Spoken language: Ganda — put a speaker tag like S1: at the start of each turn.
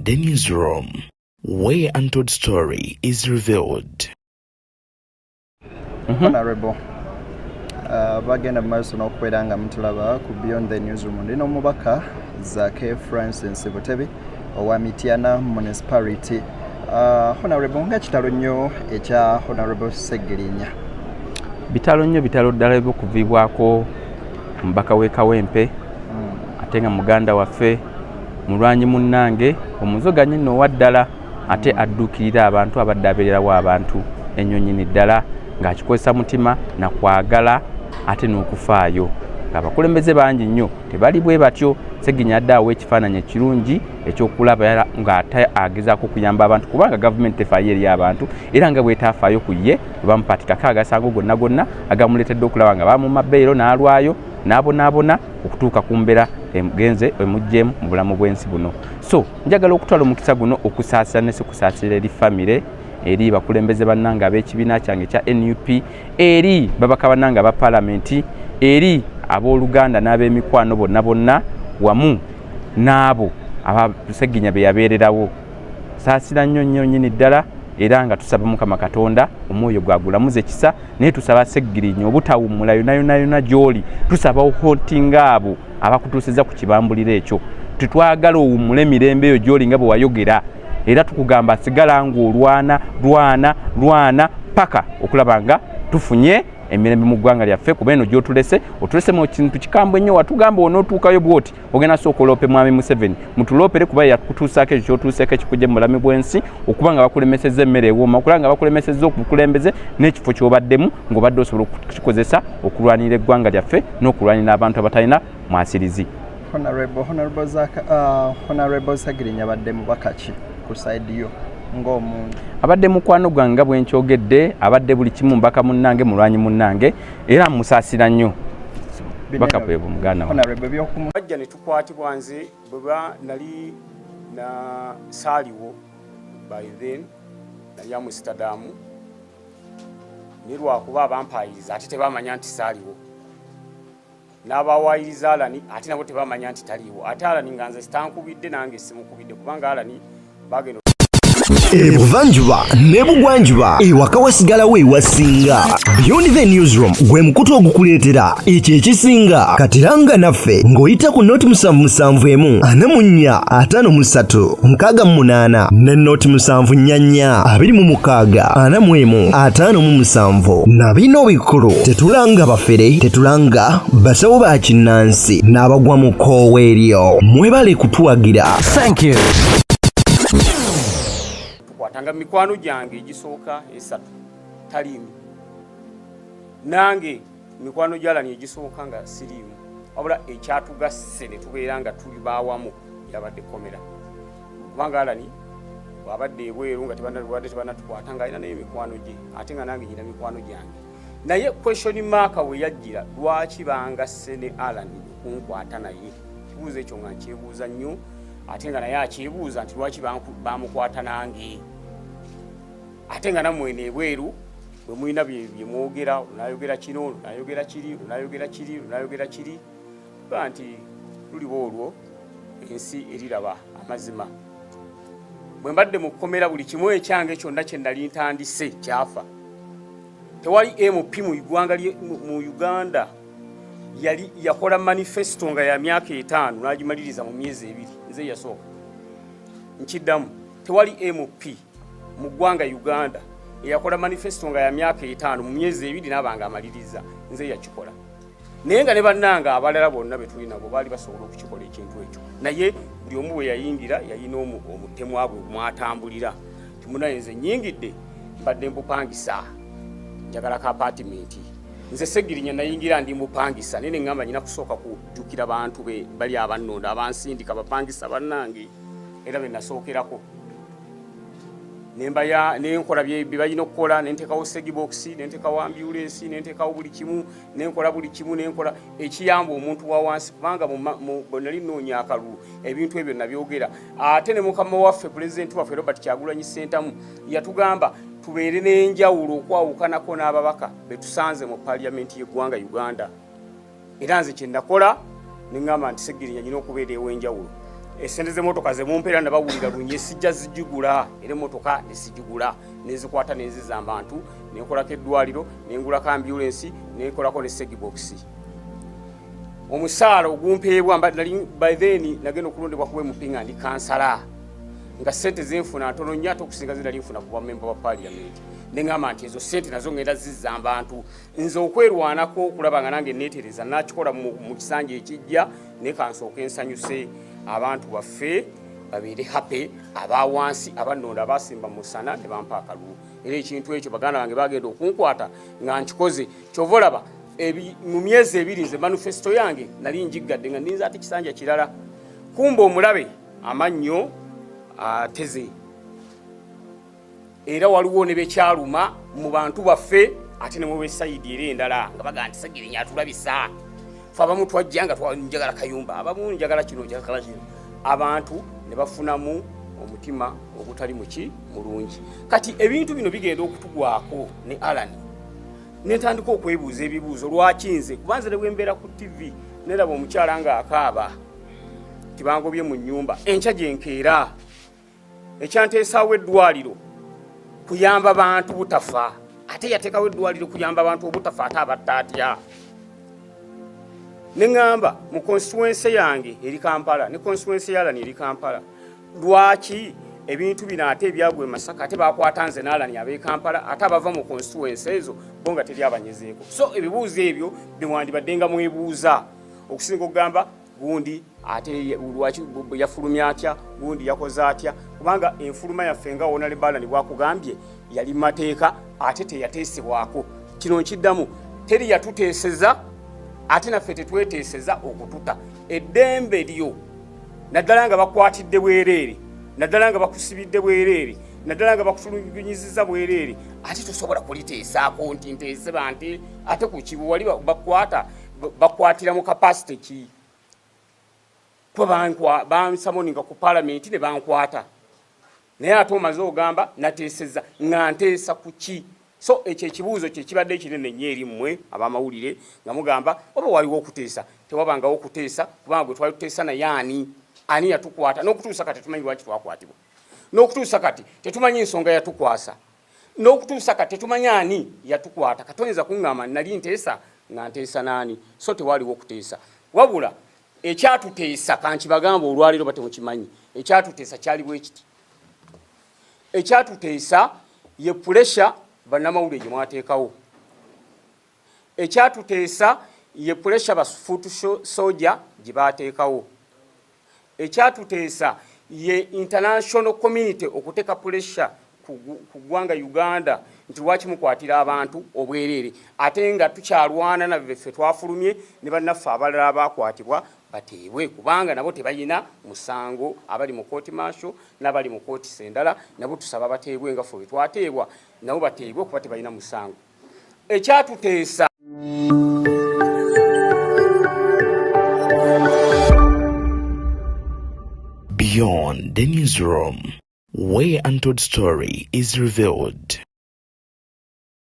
S1: The Newsroom, where untold story is revealed.
S2: Honorable bagenda maaso n'okubeera nga mutulaba ku Beyond the Newsroom ndina omubaka Zake Francis Butebi owa Mityana Municipality. Honorable nga kitalo nnyo ekya Honorable Segirinya.
S3: Bitalo nnyo bitalo ddala eby'okuviibwako mbaka w'e Kawempe ate nga muganda waffe mulwanyi munnange omuzoganye nno owa ddala ate adduukirira abantu abadde abeererawo abantu ennyonyi ddala ng'akikozesa mutima na kwagala ate n'okufaayo. Abakulembeze bangi nnyo tebali bwe batyo. Segirinya addaawo ekifaananyi ekirungi ekyokulaba ng'ate agezaako okuyamba abantu kubanga gavumenti tefaayo eri abantu era nga bwetaafaayo ku ye bamupatikako agasango gonna gonna agamuleetedde okulaba nga bamumma bbeero n'alwayo n'abonaabona okutuuka ku mbeera emugenze emuggyemu mu bulamu bw'ensi buno. So njagala okutwala omukisa guno okusaasira ne sikusaasira eri famire, eri bakulembeze bannanga ab'ekibiina kyange ekya NUP, eri babaka bannanga aba paalamenti, eri abooluganda n'ab'emikwano bonna bonna wamu n'abo Segirinya be yabeererawo. Saasira nnyo nnyo nnyini ddala era nga tusaba Mukama Katonda omwoyo gwagulamuza ekisa naye tusaba Segirinya obutawummula yonna gy'oli. Tusaba ohotinga abo abakutuusizza ku kibambuliro ekyo. Tetwagala owummule emirembe eyo gy'oli nga bwe wayogera era tukugamba sigala ng'olwana paka okulaba nga tufunye emirembe mu ggwanga lyaffe kuba eno gy'otulese otulese mu kintu kikambwe nnyo. Watugamba onootuukayo bw'oti ogenda sooka oloope mwami Museveni mutuloopere kuba yakutuusaako ekyo ky'otuuseeko ekikujje mu bulamu bw'ensi okuba nga bakulemesezza emmere ewooma okuba nga bakulemesezza obukulembeze n'ekifo ky'obaddemu ng'obadde osobola okukikozesa okulwanira eggwanga lyaffe n'okulwanira abantu abatalina mwasirizi.
S2: Honorable Segirinya abadde mubaka ki ku side yo ng'omuntu?
S3: Abadde mukwano gwange bwe nkyogedde, abadde buli kimu mbaka munnange mulwanyi munnange era musaasira nnyo baka bwebu muganda
S4: wajja ne tukwatibwa nze bweba nali na saaliwo by then nali Amsterdam nirwakuba abampayiriza ate tebamanya nti saaliwo n'abawayiriza Alani ate nabo tebamanya nti taliiwo ate Alani nga nze sitankubidde nange simukubidde kubanga Alani bagenda
S5: Ebuvanjuba ne bugwanjuba ewaka wasigalawo ewasinga. Beyond the Newsroom gwe mukutu ogukuleetera ekyo ekisinga katiranga naffe ng'oyita ku noti 771 44 53 ne noti 744 26 45 na bino bikulu tetulanga bafere tetulanga basawo ba kinnansi n'abagwa mu koowa eryo mwebale kutuwagira. Thank you.
S4: Tanga mikwano gyange egisooka esatu taliimu nange mikwano gy'Alani egisooka nga siriimu wabula ekyatugasse ne tubeera nga tuli baawamu yabadde komera kubanga Alani bw'abadde ebweru nga tebanatukwata nga alina naye mikwano gye ate nga nange nyina mikwano gyange naye question mark we yajjira lwaki bangasse ne Alani kunkwata naye kibuuzo ekyo nga nkyebuuza nnyo ate nga naye akyebuuza nti lwaki bamukwata nange ate nga namwene ebweru bwe mulina bye mwogera unayogera kino unayogera kiri nti luliwo olwo ensi eriraba amazima bwe mbadde mu kkomera buli kimu ekyange kyonna kye nali ntandise kyafa. Tewali MP mu ggwanga mu Uganda yali yakola manifesto nga ya myaka 5 n'agimaliriza mu myezi 2 nze yasooka nkiddamu. Tewali MP mu ggwanga Uganda eyakola manifesto nga ya myaka 5 mu myezi 2 n'abanga amaliriza nze yakikola. Naye nga ne bannanga abalala bonna betuli nabo baali basobola okukikola ekintu ekyo naye buli omu bwe yayingira yayina omutemu abwe mwatambulira timunaye nze nyingidde mbadde mbupangisa njagala ka apartment nze Segirinya nayingira ndi mupangisa nene ngamba nyina kusooka kujjukira bantu be bali abannonda abansindika bapangisa bannange era be nasookerako nemba nenkola bye bayina okukola nentekawo segibox nentekawo ambulance nentekawo buli kimu nenkola buli kimu nenkola ekiyamba omuntu wa wansi kubanga mu nali noonya akalulu ebintu ebyo nabyogera ate ne mukama waffe president waffe Robert Kyagulanyi Ssentamu yatugamba tubeere n'enjawulo okwawukanako n'ababaka betusanze mu parliament y'eggwanga Uganda era nze kye nakola nengamba nti Segirinya nyina okubeera ewenjawulo esente z'emmotoka ze mumpeera ne bawulira lunye sijja zijigula era emmotoka ne sijigula nezikwata neziza abantu nenkolako eddwaliro nengulako ambulensi nenkolako ne segibokisi omusaala ogumpeebwa by then nagenda okulondebwa kuba mupinga ndi kansala nga sente zenfuna ntono nnyo ate okusinga zirali nfuna kuba memba wa parliament neŋŋamba nti ezo sente nazo ngenda zizza abantu nze okwerwanako okulaba nga nange neetereza nakikola mu kisanja ekijja ne kansooka ensanyuse abantu baffe babeere happy abawansi abannonda abasimba musana ne bampa akalulu era ekintu ekyo baganda bange bagenda okunkwata nga nkikoze kyova olaba mu myezi ebiri nze manifesto yange nali njiggadde nga ndinza ate kisanja kirala kumba omulabe amannyo ateze era waliwo ne bekyaluma mu bantu baffe ate ne mu website era endala nga baga nti Sagirinya atulabisa fe abamu twajja nga njagala Kayumba abamu njagala kino njagala kino abantu ne bafunamu omutima ogutali muki mulungi kati ebintu bino bigenda okutugwako ne Alan netandika okwebuuza ebibuuzo lwaki nze kubanze ne bwembeera ku TV neraba omukyala nga akaaba tibangobye mu nnyumba enkya gyenkeera ekyanteesaawo eddwaliro kuyamba bantu butafa ate yateekawo eddwaliro kuyamba abantu obutafa ate abatta atya neŋŋamba mu constituency yange eri Kampala ne constituency ya Alan eri Kampala lwaki ebintu bino ate ebyagwe Masaka ate bakwata nze n'Alan ab'e Kampala ate abava mu constituency ezo bo nga teri abanyezeeko so ebibuuzo ebyo byewandibadde nga mwebuuza okusinga okugamba gundi ate lwaki yafulumya atya gundi yakoze atya kubanga enfuluma yaffe nga wona lebala bwakugambye yali mateeka ate teyateesebwako kino nkiddamu teri yatuteeseza ate naffe tetweteeseza okututa eddembe lyo naddala nga bakwatidde bwereere naddala nga bakusibidde bwereere naddala nga bakutulugunyiziza bwereere ate tosobola kuliteesaako nti nteese banti ate ku kibu wali bakwatira mu kapasite ki kuba bansamoninga ku parliament ne bankwata naye ate omaze ogamba nateeseza nga nteesa ku ki so ekyo ekibuuzo kye kibadde ekinene nnyo eri mmwe ab'amawulire nga mugamba oba waliwo okuteesa tewabangawo okuteesa kubanga gwe twali tuteesa naye ani yatukwata n'okutuusa kati tetumanyi lwaki twakwatibwa n'okutuusa kati tetumanyi ensonga yatukwasa n'okutuusa kati tetumanyi ani yatukwata katonyiza kuŋŋamba nali nteesa nga nteesa n'ani so tewaliwo okuteesa wabula ekyatuteesa kankibagamba olwaliro batemukimanyi ekyatuteesa kyali bwe kiti ekyatuteesa ye pressure bannamawulire gye mwateekawo ekyatuteesa ye pressure bafuutu soja gye baateekawo ekyatuteesa ye international community okuteeka pressure ku ggwanga Uganda nti lwaki mukwatira abantu obwereere ate nga tukyalwana naffe twafulumye ne bannaffe abalala abakwatibwa bateebwe kubanga nabo tebalina musango abali mu kooti martial n'abali mu kooti sendala nabo tusaba bateebwe nga ffe bwe twateebwa nabo bateebwe kuba tebalina musango ekyatuteesa
S1: Beyond the newsroom, where untold story is revealed.